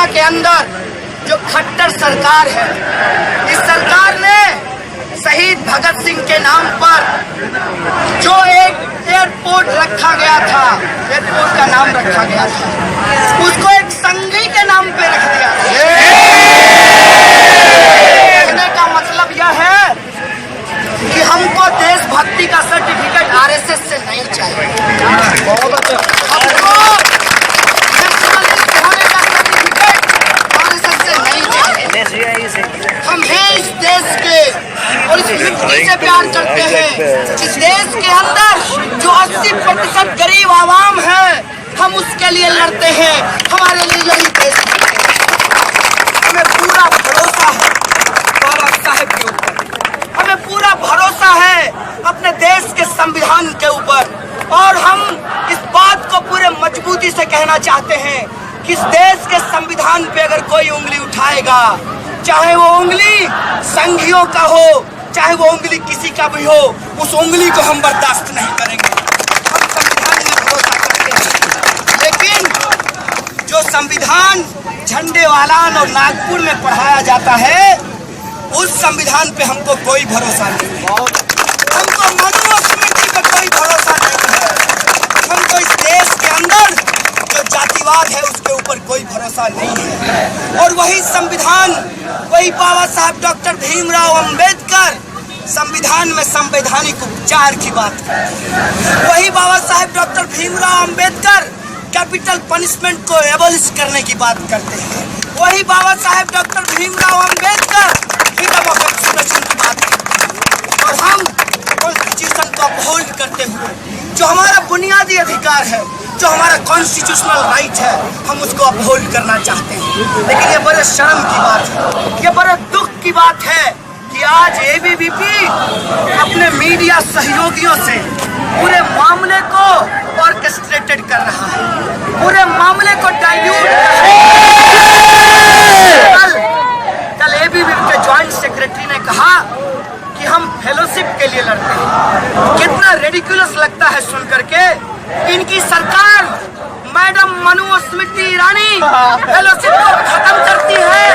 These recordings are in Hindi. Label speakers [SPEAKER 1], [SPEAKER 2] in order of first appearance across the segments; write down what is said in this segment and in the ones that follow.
[SPEAKER 1] हरियाणा के अंदर जो खट्टर सरकार है, इस सरकार ने शहीद भगत सिंह के नाम पर जो एक एयरपोर्ट रखा गया था, एयरपोर्ट का नाम रखा गया था, उसको एक संघी के नाम पे रख दिया। कहने का मतलब यह है कि हमको देशभक्ति का सर्टिफिकेट आरएसएस से नहीं चाहिए, हमको नेशनलिस्ट होने का सर्टिफिकेट आरएसएस से नहीं चाहिए। हम हैं इस देश के और इस मिट्टी से प्यार करते हैं। इस देश के अंदर जो 80% गरीब आवाम है, हम उसके लिए लड़ते हैं। हमारे लिए यही देश है। हमें पूरा भरोसा है बाबा साहेब के ऊपर, हमें पूरा भरोसा है अपने देश के संविधान के ऊपर, और हम इस बात को पूरे मजबूती से कहना चाहते हैं कि इस देश के संविधान पे अगर कोई उंगली उठाएगा, चाहे वो उंगली संघियों का हो, चाहे वो उंगली किसी का भी हो, उस उंगली को हम बर्दाश्त नहीं करेंगे। हम संविधान में भरोसा करते हैं, लेकिन जो संविधान झंडे वालान और नागपुर में पढ़ाया जाता है, उस संविधान पे हमको कोई भरोसा नहीं है। हमको मनुस्मृति पे कोई भरोसा नहीं है। हमको इस देश के अंदर जो जातिवाद है उसके ऊपर कोई भरोसा नहीं है। और वही संविधान, वही बाबा साहब डॉक्टर भीमराव अंबेडकर संविधान में संवैधानिक उपचार की बात करते हैं। वही बाबा साहब doctor Bhimrao Ambedkar capital punishment को एबॉलिश करने की बात करते हैं। वही बाबा साहब doctor Bhimrao Ambedkar freedom of expression की बात करते हैं। और हम कॉन्स्टिट्यूशन को अपहोल्ड करते हुए जो हमारा बुनियादी अधिकार है, जो हमारा कॉन्स्टिट्यूशनल राइट है, हम उसको अपहोल्ड करना चाहते हैं। लेकिन ये बड़े शर्म की बात है, ये बड़े दुख की बात है कि आज एबीवीपी अपने मीडिया सहयोगियों से पूरे मामले को ऑर्केस्ट्रेटेड कर रहा है, पूरे मामले को डाइल्यूट कर रहा है। कल एबीवीपी के ज्वाइंट सेक्रेटरी ने कहा कि हम फेलोशिप के लिए लड़ते हैं। कितना रेडिकुलस लगता है सुन करके। इनकी सरकार मैडम मनुस्मृति ईरानी फेलोशिप को खत्म करती है,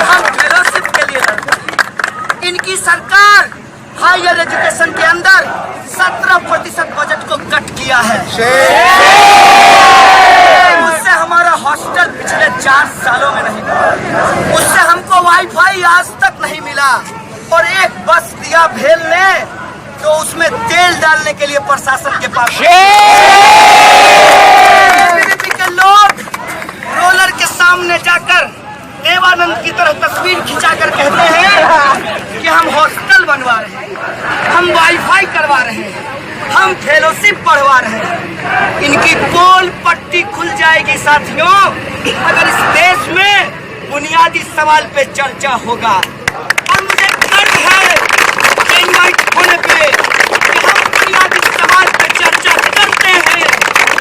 [SPEAKER 1] हम फेलोशिप के लिए लड़ते हैं। इनकी सरकार हायर एजुकेशन के अंदर 17% बजट को कट किया है। उससे हमारा हॉस्टल पिछले 4 सालों में नहीं मिला, उससे हमको वाईफाई आज तक नहीं मिला, और एक बस दिया भेल ने तो उसमें तेल डालने के लिए प्रशासन के पास बीजेपी के लोग रोलर के सामने जाकर देवानंद की तरह तस्वीर खिंचाकर कहते हैं कि हम हॉस्टल बनवा रहे हैं, हम वाईफाई करवा रहे हैं, हम फेलोशिप बढ़वा रहे हैं। इनकी पोल पट्टी खुल जाएगी साथियों अगर इस देश में बुनियादी सवाल पे चर्चा होगा। और मुझे गर्व है इनवाइट होने पे कि हम बुनियादी सवाल पे चर्चा करते हैं,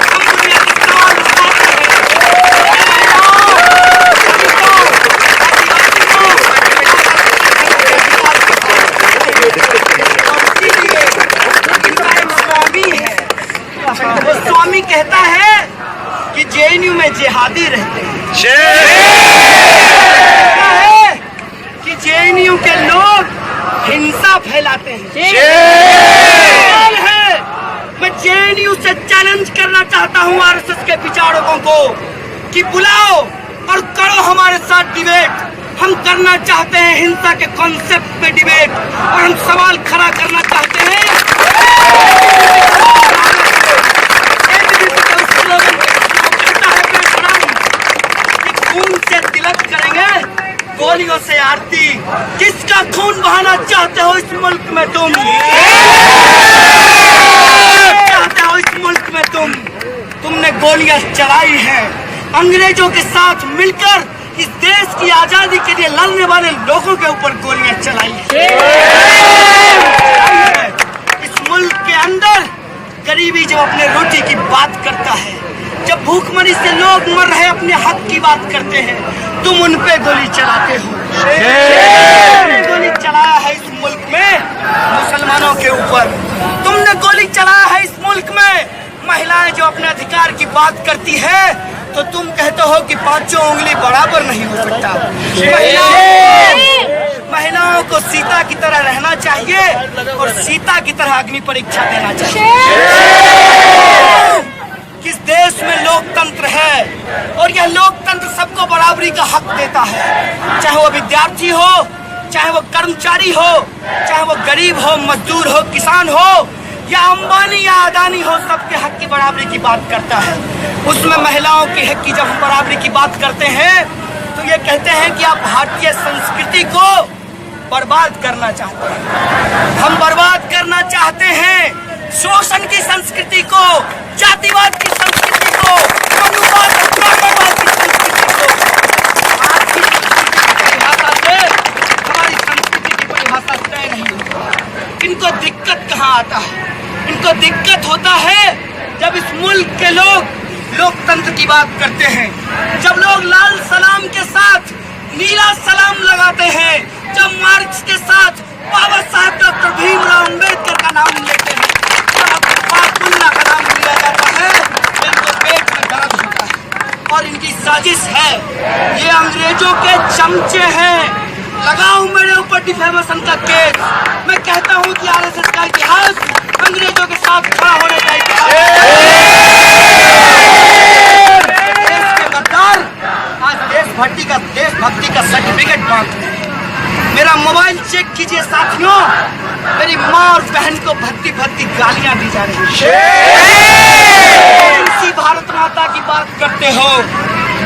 [SPEAKER 1] हम बुनियादी सवाल उठाते हैं। वो स्वामी कहता है कि जेएनयू में जिहादी रहते हैं, कि जेएनयू के लोग हिंसा फैलाते हैं। मैं जेएनयू से चैलेंज करना चाहता हूं आरएसएस के विचारकों को कि बुलाओ और करो हमारे साथ डिबेट। हम करना चाहते हैं हिंसा के कॉन्सेप्ट पे डिबेट, और हम सवाल खड़ा करना चाहते हैं गोलियों से आरती। किसका खून बहाना चाहते हो इस मुल्क में तुम? चाहते हो इस मुल्क में तुमने गोलियां चलाई हैं अंग्रेजों के साथ मिलकर। इस देश की आजादी के लिए लड़ने वाले लोगों के ऊपर गोलियां चलाई हैं। इस मुल्क के अंदर गरीबी जब अपने रोटी की बात करता है, जब भूखमरी से लोग मर रहे अपने हक की बात करते हैं, तुम उन पे गोली चलाते हो। गोली चलाया है इस मुल्क में मुसलमानों के ऊपर, तुमने गोली चलाया है इस मुल्क में महिलाएं जो अपने अधिकार की बात करती है तो तुम कहते हो कि पांचों उंगली बराबर नहीं हो सकता। महिलाओं को सीता की तरह रहना चाहिए और सीता की तरह अग्नि परीक्षा देना चाहिए। किस देश में लोकतंत्र है और यह लोकतंत्र सबको बराबरी का हक देता है, चाहे वो विद्यार्थी हो, चाहे वो कर्मचारी हो, चाहे वो गरीब हो, मजदूर हो, किसान हो या अंबानी या अदानी हो, सबके हक की बराबरी की बात करता है। उसमें महिलाओं के हक की जब हम बराबरी की बात करते हैं तो ये कहते हैं कि आप भारतीय संस्कृति को बर्बाद करना चाहते हैं। हम बर्बाद करना चाहते हैं शोषण की संस्कृति को, जातिवाद की संस्कृति को, मनुवाद और ब्राह्मणवाद की संस्कृति को। आपकी परिभाषा से हमारी संस्कृति की परिभाषा तय नहीं होती। इनको दिक्कत कहाँ आता है? इनको दिक्कत होता है जब इस मुल्क के लोग लोकतंत्र की बात करते हैं, जब लोग लाल सलाम के साथ नीला सलाम लगाते हैं, जब मार्क्स के साथ बाबा साहब डॉक्टर भीमराव अंबेडकर का नाम लेते हैं, बाबुल्ला का नाम लिया जाता है, इनको पेट में दर्द होता है। और इनकी साजिश है, ये अंग्रेजों के चमचे हैं। लगाओ मेरे ऊपर डिफेमेशन का केस। मैं कहता हूँ कि आरएसएस का इतिहास अंग्रेजों के साथ खड़ा होने का इतिहास। देश के गद्दार आज देशभक्ति का सर्टिफिकेट बांटते हैं। मेरा मोबाइल चेक कीजिए साथियों, मेरी माँ और बहन को भद्दी भद्दी गालियां दी जा रही है। इसी भारत माता की बात करते हो।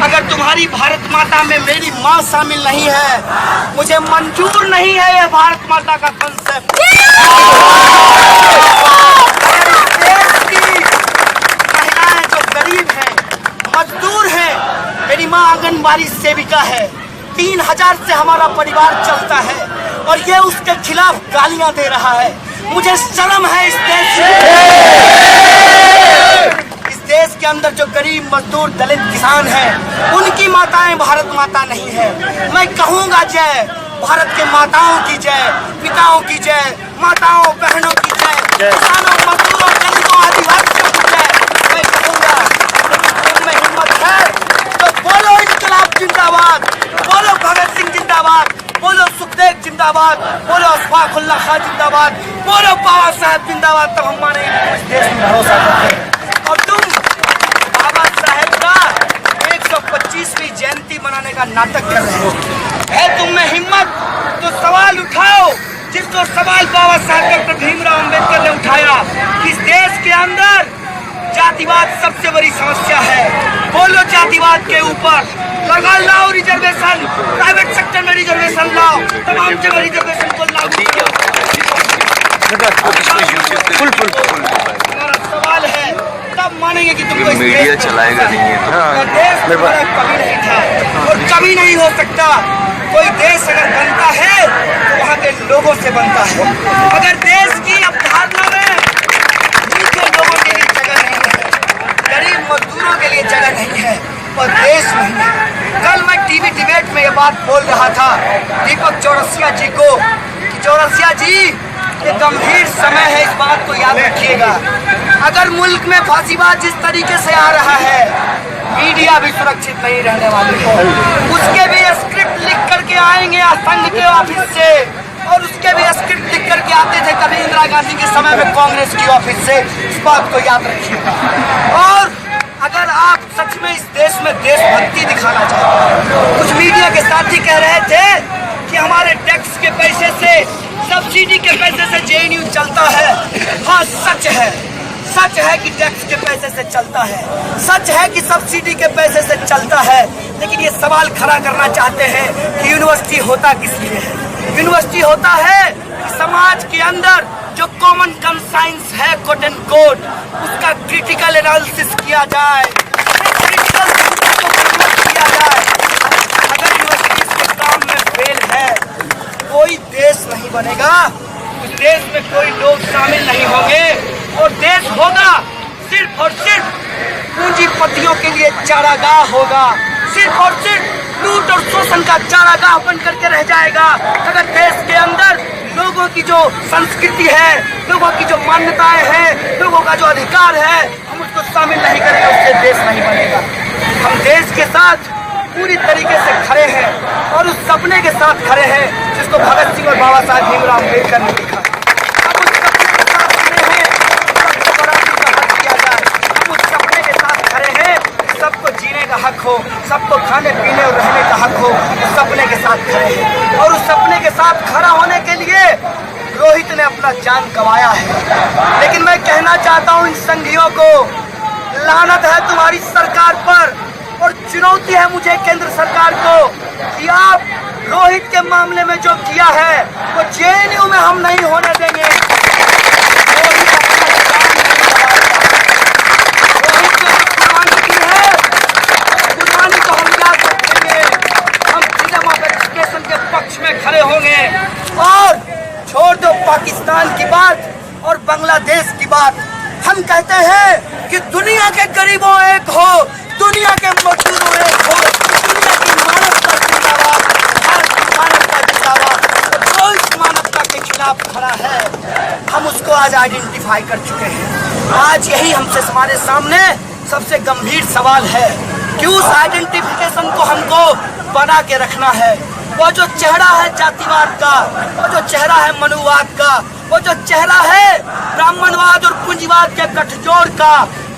[SPEAKER 1] अगर तुम्हारी भारत माता में मेरी माँ शामिल नहीं है, मुझे मंजूर नहीं है यह भारत माता का कंसेप्ट। देश की महिलाएं जो गरीब हैं, मजदूर हैं, मेरी माँ आंगनबाड़ी सेविका है, 3000 से हमारा परिवार चलता है और ये उसके खिलाफ गालियां दे रहा है। मुझे शर्म है इस देश के अंदर जो गरीब मजदूर दलित किसान हैं, उनकी माताएं भारत माता नहीं है। मैं कहूँगा जय भारत के माताओं की जय, पिताओं की जय, माताओं बहनों की जय, किसानों मजदूरों दलितों आदिवासियों की जय। मैं कहूँगा में हिम्मत है तो बोलो इंकलाब जिंदाबाद, बोलो भगत सिंह जिंदाबाद, बोलो सुखदेव जिंदाबाद, बोलो अशफाक उल्लाह खां जिंदाबाद, बोलो बाबा साहब जिंदाबाद। तब हम मानेंगे इस देश में भरोसा करते हैं। और तुम बाबा साहब का 125वीं जयंती मनाने का नाटक कर रहे हो। है तुम में हिम्मत तो सवाल उठाओ, जिसको सवाल बाबा साहब डॉक्टर भीमराव अंबेडकर ने उठाया। इस देश के अंदर जातिवाद सबसे बड़ी समस्या है। बोलो जातिवाद के ऊपर लगा, लाओ रिजर्वेशन, प्राइवेट सेक्टर में रिजर्वेशन लाओ, तमाम जगह रिजर्वेशन को लागू करो। हमारा सवाल है, तब मानेंगे कि तुमको
[SPEAKER 2] मीडिया चलाएगा नहीं है तो
[SPEAKER 1] देश तुम्हारा कभी नहीं था और कभी नहीं हो सकता। कोई देश अगर बनता है तो वहाँ के लोगों से बनता है। अगर देश की अवधारणा में नीचे लोगों के लिए जगह नहीं है, गरीब मजदूरों के लिए जगह नहीं है और देश नहीं है। कल मैं टीवी डिबेट में ये बात बोल रहा था दीपक चौरसिया जी को कि चौरसिया जी, ये गंभीर समय है, इस बात को याद रखिएगा। अगर मुल्क में फांसीबाज जिस तरीके से आ रहा है, मीडिया भी सुरक्षित नहीं रहने वाली है। उसके भी स्क्रिप्ट लिख करके आएंगे संघ के ऑफिस से और उसके भी स्क्रिप्ट लिख करके आते थे कभी इंदिरा गांधी के समय में कांग्रेस की ऑफिस से। इस बात को याद रखिएगा। और अगर आप सच में इस देश में देशभक्ति दिखाना चाहते हैं, कुछ मीडिया के साथी कह रहे थे कि हमारे टैक्स के पैसे से, सब्सिडी के पैसे से जेएनयू चलता है। हाँ, सच है, सच है कि टैक्स के पैसे से चलता है, सच है कि सब्सिडी के पैसे से चलता है। लेकिन ये सवाल खड़ा करना चाहते हैं कि यूनिवर्सिटी होता किस लिए है? यूनिवर्सिटी होता है कि समाज के अंदर जो कॉमन कंसाइंस है, कोट एंड कोट, उसका क्रिटिकल एनालिसिस किया जाए, क्रिटिकल किया जाए। अगर यूनिवर्सिटी के काम में फेल है, कोई देश नहीं बनेगा, उस देश में कोई लोग शामिल नहीं होंगे और देश होगा सिर्फ और सिर्फ पूंजीपतियों के लिए चारागाह होगा, सिर्फ और सिर्फ लूट और शोषण का चारागाह बन करके रह जाएगा। अगर देश के अंदर लोगों की जो संस्कृति है, लोगों की जो मान्यताएं हैं, लोगों का जो अधिकार है, हम उसको शामिल नहीं करेंगे उससे देश नहीं बनेगा। हम देश के साथ पूरी तरीके से खड़े हैं और उस सपने के साथ खड़े हैं जिसको भगत सिंह और बाबा साहब भीमराव अम्बेडकर ने लिखा। हम उस सपने के साथ खड़े हैं सबको बराबरी का हक दिया जाए। हम उस सपने के साथ खड़े हैं सबको जीने का हक हो, सबको खाने पीने और रहने का हक हो। उस सपने के साथ खड़े हैं और उस सपने के साथ खड़ा होने के लिए रोहित ने अपना जान गंवाया है। लेकिन मैं कहना चाहता हूं इन संघियों को, लानत है तुम्हारी सरकार पर और चुनौती है मुझे केंद्र सरकार को कि आप रोहित के मामले में जो किया है वो जेएनयू में हम नहीं होने देंगे। रोहित जो कुर्बानी की है, कुर्बानी को हम याद रखेंगे। हम फ्रीडम ऑफ एक्सप्रेशन के पक्ष में खड़े होंगे और छोड़ दो पाकिस्तान की बात और बांग्लादेश की बात। हम कहते हैं कि दुनिया के गरीबों एक हो, दुनिया के मजदूरों एक हो, दुनिया की मानवता जिंदाबाद, भारत की मानवता जिंदाबाद। जो इस मानवता के खिलाफ खड़ा है हम उसको आज आइडेंटिफाई कर चुके हैं। आज यही हमसे हमारे सामने सबसे गंभीर सवाल है कि उस आइडेंटिफिकेशन को हमको बना के रखना है। वो जो चेहरा है जातिवाद का, वो जो चेहरा है मनुवाद का, वो जो चेहरा है ब्राह्मणवाद और पूंजीवाद के गठजोड़ का,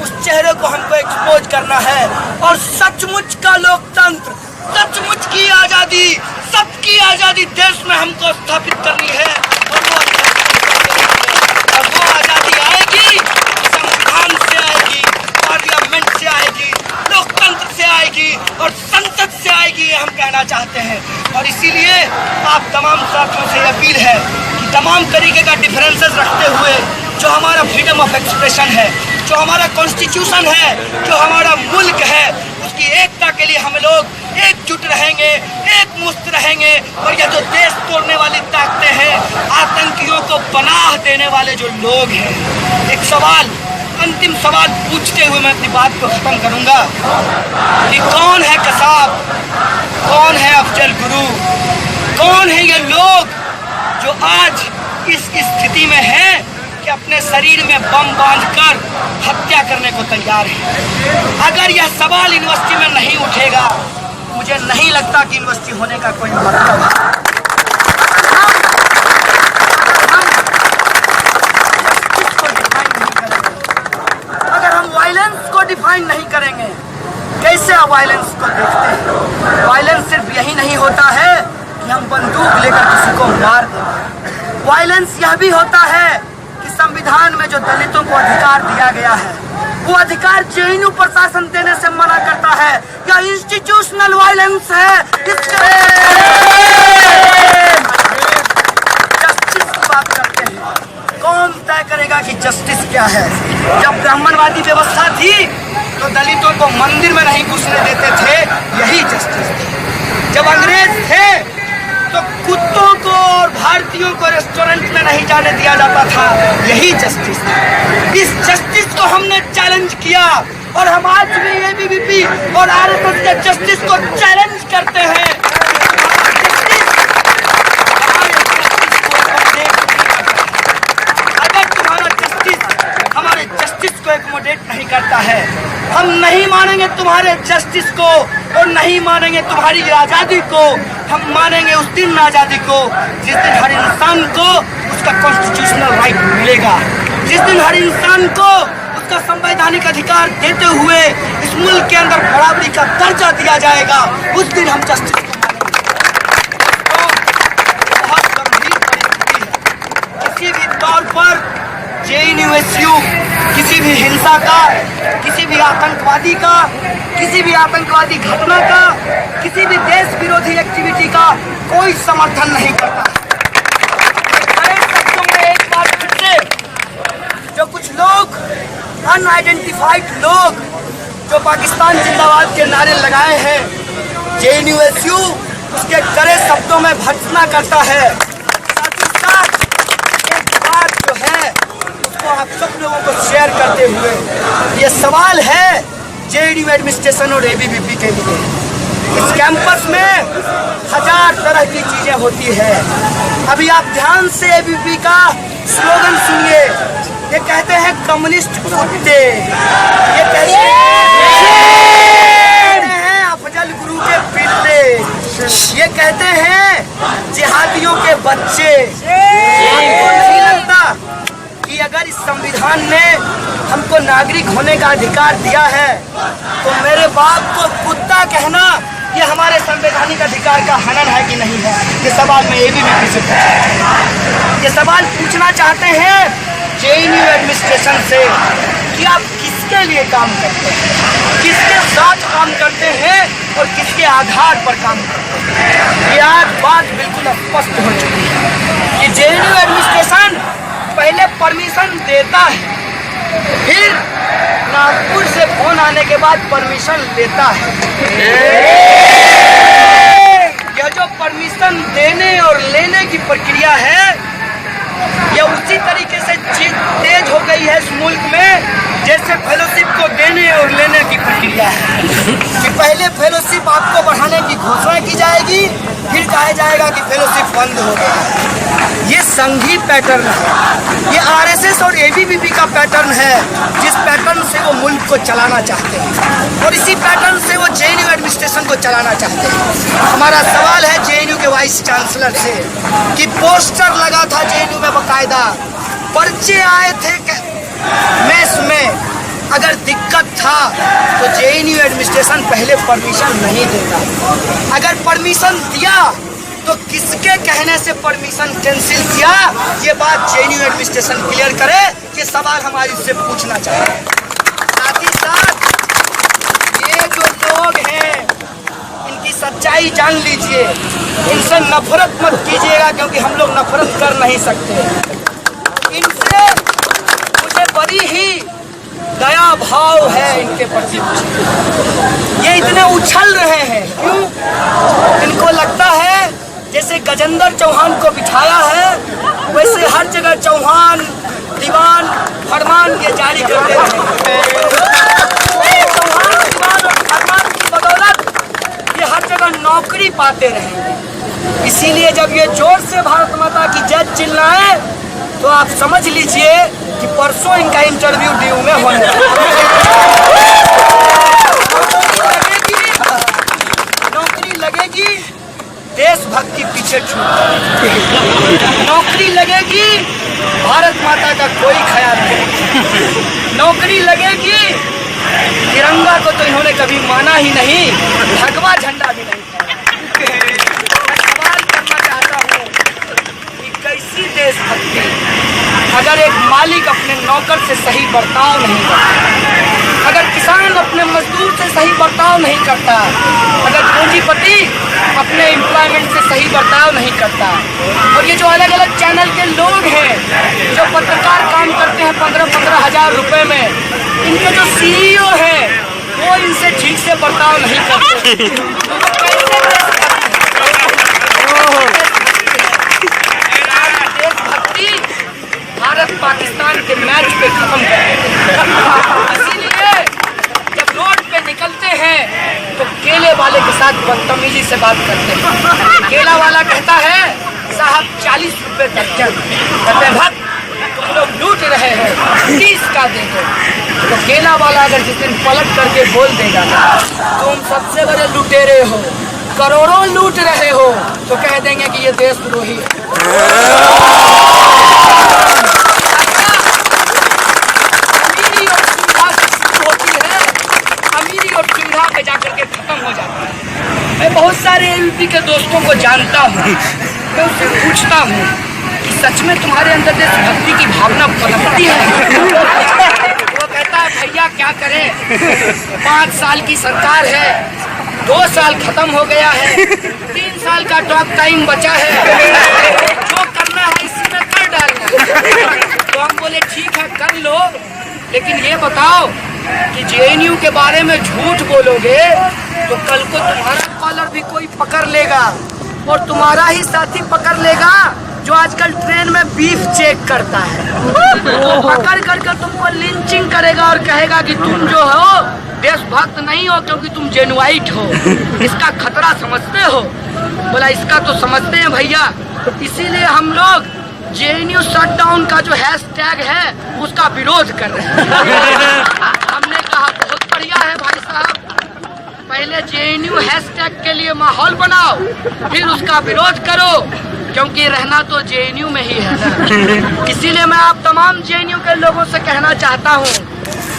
[SPEAKER 1] उस चेहरे को हमको एक्सपोज करना है और सचमुच का लोकतंत्र, सचमुच की आजादी, सबकी आजादी देश में हमको स्थापित करनी है। और वो आजादी आएगी संविधान से आएगी, पार्लियामेंट से आएगी, लोकतंत्र से आएगी और संसद से आएगी, ये हम कहना चाहते हैं। और इसीलिए आप तमाम साथियों से अपील है कि तमाम तरीके का डिफरेंसेस रखते हुए जो हमारा फ्रीडम ऑफ एक्सप्रेशन है, जो हमारा कॉन्स्टिट्यूशन है, जो हमारा मुल्क है, उसकी एकता के लिए हम लोग एकजुट रहेंगे, एक मुस्त रहेंगे। और यह जो देश तोड़ने वाली ताकतें हैं, आतंकियों को पनाह देने वाले जो लोग हैं, एक सवाल, अंतिम सवाल पूछते हुए मैं अपनी बात को खत्म करूंगा कि कौन है कसाब, कौन है अफजल गुरु, कौन है ये लोग जो आज इस स्थिति में हैं कि अपने शरीर में बम बांधकर हत्या करने को तैयार है। अगर यह सवाल यूनिवर्सिटी में नहीं उठेगा, मुझे नहीं लगता कि यूनिवर्सिटी होने का कोई मतलब है। डिफाइन नहीं करेंगे, कैसे आप वायलेंस को देखते हैं? वायलेंस सिर्फ यही नहीं होता है कि हम बंदूक लेकर किसी को मार दें। वायलेंस यह भी होता है कि संविधान में जो दलितों को अधिकार दिया गया है, वो अधिकार जेएनयू प्रशासन देने से मना करता है। यह इंस्टीट्यूशनल वायलेंस है। जस्टिस की बात करते हैं, कौन तय करेगा कि जस्टिस क्या है? जब ब्राह्मणवादी व्यवस्था थी तो दलितों को मंदिर में नहीं घुसने देते थे, यही जस्टिस थी। जब अंग्रेज थे तो कुत्तों को और भारतीयों को रेस्टोरेंट में नहीं जाने दिया जाता था, यही जस्टिस थी। इस जस्टिस को हमने चैलेंज किया और हम आज भी एबीवीपी और आरएसएस के जस्टिस को चैलेंज करते हैं। एक्कोमोडेट नहीं करता है, हम नहीं मानेंगे तुम्हारे जस्टिस को और नहीं मानेंगे तुम्हारी आजादी को। हम मानेंगे उस दिन आजादी को जिस दिन हर इंसान को उसका कॉन्स्टिट्यूशनल राइट मिलेगा, जिस दिन हर इंसान को उसका संवैधानिक अधिकार देते हुए इस मुल्क के अंदर बराबरी का दर्जा दिया जाएगा, उस दिन हम जस्टिस को मानेंगे। तो बहुत गंभीर परिस्थिति है। किसी भी तौर पर जेएनयू किसी भी हिंसा का, किसी भी आतंकवादी का, किसी भी आतंकवादी घटना का, किसी भी देश विरोधी एक्टिविटी का कोई समर्थन नहीं करता। बड़े शब्दों में एक बार फिर से जो कुछ लोग अनआइडेंटिफाइड लोग जो पाकिस्तान जिंदाबाद के नारे लगाए हैं, जेएनयू उसके कड़े शब्दों में भर्त्सना करता है। साथ ही साथ एक बात जो है आप सब लोगों को शेयर करते हुए ये सवाल है जेएनयू एडमिनिस्ट्रेशन और एबीवीपी के लिए इस कैंपस में 1000 तरह की चीजें होती है। अभी आप ध्यान से एबीवीपी का स्लोगन सुनिए। ये कहते हैं कम्युनिस्ट कुत्ते, ये कहते हैं अफजल गुरु के पिल्ले, ये कहते हैं जिहादियों के बच्चे। आपको नहीं लगता कि अगर इस संविधान ने हमको नागरिक होने का अधिकार दिया है तो मेरे बाप को कुत्ता कहना ये हमारे संवैधानिक अधिकार का हनन है कि नहीं है? ये सवाल मैं एबीवीपी से पूछता, ये सवाल पूछना चाहते हैं जेएनयू एडमिनिस्ट्रेशन से कि आप किसके लिए काम करते हैं, किसके साथ काम करते हैं और किसके आधार पर काम करते हैं। ये आज बात बिल्कुल स्पष्ट हो चुकी है कि जेएनयू एडमिनिस्ट्रेशन पहले परमिशन देता है, फिर नागपुर से फोन आने के बाद परमिशन लेता है। यह जो परमिशन देने और लेने की प्रक्रिया है यह उसी तरीके से तेज हो गई है इस मुल्क में जैसे फेलोशिप को देने और लेने की प्रक्रिया है कि पहले फेलोशिप आपको बढ़ाने की घोषणा की जाएगी, फिर कहा जाएगा कि फेलोशिप बंद हो गया। ये संघी पैटर्न है, ये आरएसएस और एबीवीपी का पैटर्न है जिस पैटर्न से वो मुल्क को चलाना चाहते हैं और इसी पैटर्न से वो जेएनयू एडमिनिस्ट्रेशन को चलाना चाहते हैं। हमारा सवाल है जेएनयू के वाइस चांसलर से कि पोस्टर लगा था जेएनयू में, बाकायदा पर्चे आए थे मेस में, अगर दिक्कत था तो जेएनयू एडमिनिस्ट्रेशन पहले परमिशन नहीं देता, अगर परमिशन दिया तो किसके कहने से परमिशन कैंसिल किया, ये बात जेएनयू एडमिनिस्ट्रेशन क्लियर करे। ये सवाल हमारी इससे पूछना चाहिए। साथ ही साथ ये जो लोग हैं इनकी सच्चाई जान लीजिए, इनसे नफरत मत कीजिएगा क्योंकि हम लोग नफरत कर नहीं सकते। इनसे मुझे बड़ी ही दया भाव है इनके प्रति। ये इतने उछल रहे हैं क्यों? इनको लगता है जैसे गजेंद्र चौहान को बिठाया है वैसे हर जगह चौहान दीवान फरमान ये जारी करते हैं। चौहान दीवान और फरमान की बदौलत ये हर जगह नौकरी पाते रहेंगे। इसीलिए जब ये जोर से भारत माता की जय चिल्लाए तो आप समझ लीजिए कि परसों इनका इंटरव्यू ड्यू में होने नौकरी लगेगी, देशभक्ति पीछे छूट, नौकरी लगेगी, भारत माता का कोई ख्याल नहीं, नौकरी लगेगी, तिरंगा को तो इन्होंने कभी माना ही नहीं, भगवा झंडा भी नहीं था। मैं सवाल करना चाहता हूँ कि कैसी देशभक्ति अगर एक मालिक अपने नौकर से सही बर्ताव नहीं करता, अगर किसान अपने मजदूर से सही बर्ताव नहीं करता, अगर पूंजीपति अपने एम्प्लॉयमेंट से सही बर्ताव नहीं करता, और ये जो अलग अलग चैनल के लोग हैं जो पत्रकार काम करते हैं 15-15 हज़ार रुपए में, इनके जो सीईओ हैं वो इनसे ठीक से बर्ताव नहीं करते। देशभक्ति भारत पाकिस्तान के मैच पे खत्म कर इसीलिए जब रोड पे निकलते हैं तो केले वाले के साथ बदतमीजी से बात करते हैं। केला वाला कहता है साहब 40 रुपए दर्जन, कहते हैं भक्त तुम लोग लूट रहे हैं 30 का दे दो। तो केला वाला अगर जिस दिन पलट करके बोल देगा तुम सबसे बड़े लुटेरे हो, करोड़ों लूट रहे हो, तो कह देंगे कि ये देशद्रोही है। अमीरी और सुविधा से शुरू होती है, अमीरी और सुविधा पे जाकर के खत्म हो जाती है। मैं बहुत सारे एबीवीपी के दोस्तों को जानता हूँ, मैं उससे पूछता हूँ कि सच में तुम्हारे अंदर देशभक्ति की भावना पनपती है? वो कहता है भैया क्या करें, 5 साल की सरकार है, 2 साल खत्म हो गया है, 3 साल का टॉक टाइम बचा है, जो करना है इसी में कर डालना। तो हम बोले ठीक है कर लो, लेकिन ये बताओ कि जेएनयू के बारे में झूठ बोलोगे तो कल को तुम्हारा कॉलर भी कोई पकड़ लेगा और तुम्हारा ही साथी पकड़ लेगा जो आजकल ट्रेन में बीफ चेक करता है, तो पकड़ करके तुमको लिंचिंग करेगा और कहेगा कि तुम जो हो देशभक्त नहीं हो क्योंकि तुम जेनुआइट हो, इसका खतरा समझते हो। बोला इसका तो समझते हैं भैया, इसीलिए हम लोग जेएनयू शटडाउन का जो हैशटैग है उसका विरोध कर रहे हैं। हमने कहा बहुत बढ़िया है भाई साहब, पहले जेएनयू हैशटैग के लिए माहौल बनाओ, फिर उसका विरोध करो, क्योंकि रहना तो जेएनयू में ही है ना। इसीलिए मैं आप तमाम जेएनयू के लोगों से कहना चाहता हूँ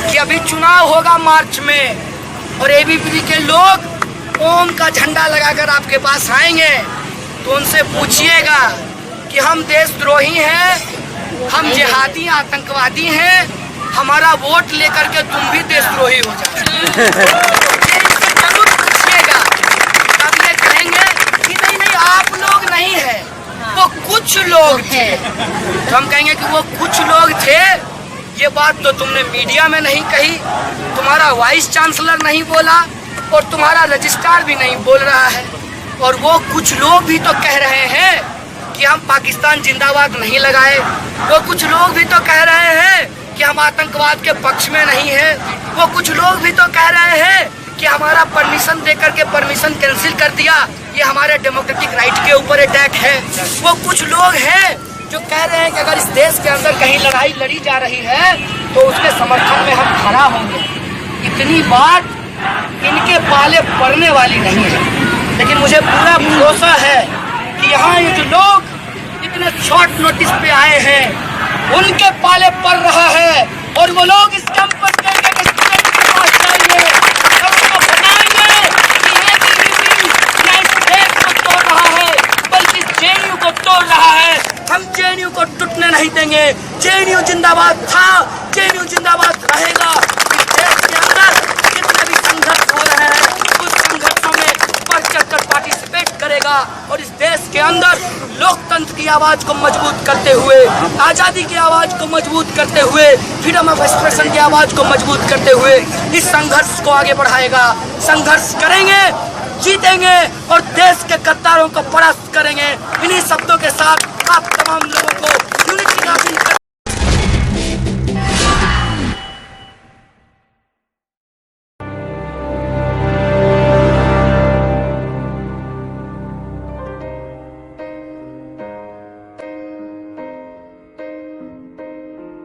[SPEAKER 1] कि अभी चुनाव होगा मार्च में और एबीवीपी के लोग ओम का झंडा लगाकर आपके पास आएंगे, तो उनसे पूछिएगा कि हम देशद्रोही हैं, हम जिहादी आतंकवादी हैं, हमारा वोट लेकर के तुम भी देशद्रोही हो जाओ। जरूर पूछिएगा, तब ये कहेंगे कि नहीं नहीं आप लोग नहीं है, वो कुछ लोग थे। तो हम कहेंगे कि वो कुछ लोग थे, ये बात तो तुमने मीडिया में नहीं कही, तुम्हारा वाइस चांसलर नहीं बोला और तुम्हारा रजिस्ट्रार भी नहीं बोल रहा है। और वो कुछ लोग भी तो कह रहे हैं कि हम पाकिस्तान जिंदाबाद नहीं लगाए, वो कुछ लोग भी तो कह रहे हैं कि हम आतंकवाद के पक्ष में नहीं है, वो कुछ लोग भी तो कह रहे हैं कि हमारा परमिशन देकर के परमिशन कैंसिल कर दिया, ये हमारे डेमोक्रेटिक राइट के ऊपर अटैक है। वो कुछ लोग हैं जो कह रहे हैं कि अगर इस देश के अंदर कहीं लड़ाई लड़ी जा रही है तो उसके समर्थन में हम खड़ा होंगे। इतनी बात इनके पाले पड़ने वाली नहीं है, लेकिन मुझे पूरा भरोसा है कि यहाँ ये जो लोग इतने शॉर्ट नोटिस पे आए हैं उनके पाले पड़ रहा है, और वो लोग इस कैंपस के पास जाएंगे और उसको बताएंगे कि एबीवीपी न इस देश को तोड़ रहा है बल्कि जेएनयू को तोड़ रहा है। हम जेएनयू को टूटने नहीं देंगे। जेएनयू जिंदाबाद था, जेएनयू जिंदाबाद रहेगा। इस देश के अंदर जितने भी संघर्ष हो रहे हैं उस संघर्षों में बढ़ चढ़कर पार्टिसिपेट करेगा, और इस देश के अंदर लोकतंत्र की आवाज को मजबूत करते हुए, आजादी की आवाज को मजबूत करते हुए, फ्रीडम ऑफ एक्सप्रेशन की आवाज को मजबूत करते हुए इस संघर्ष को आगे बढ़ाएगा। संघर्ष करेंगे, जीतेंगे और देश के गद्दारों को परास्त करेंगे। इन्हीं शब्दों के साथ आप तमाम लोगों को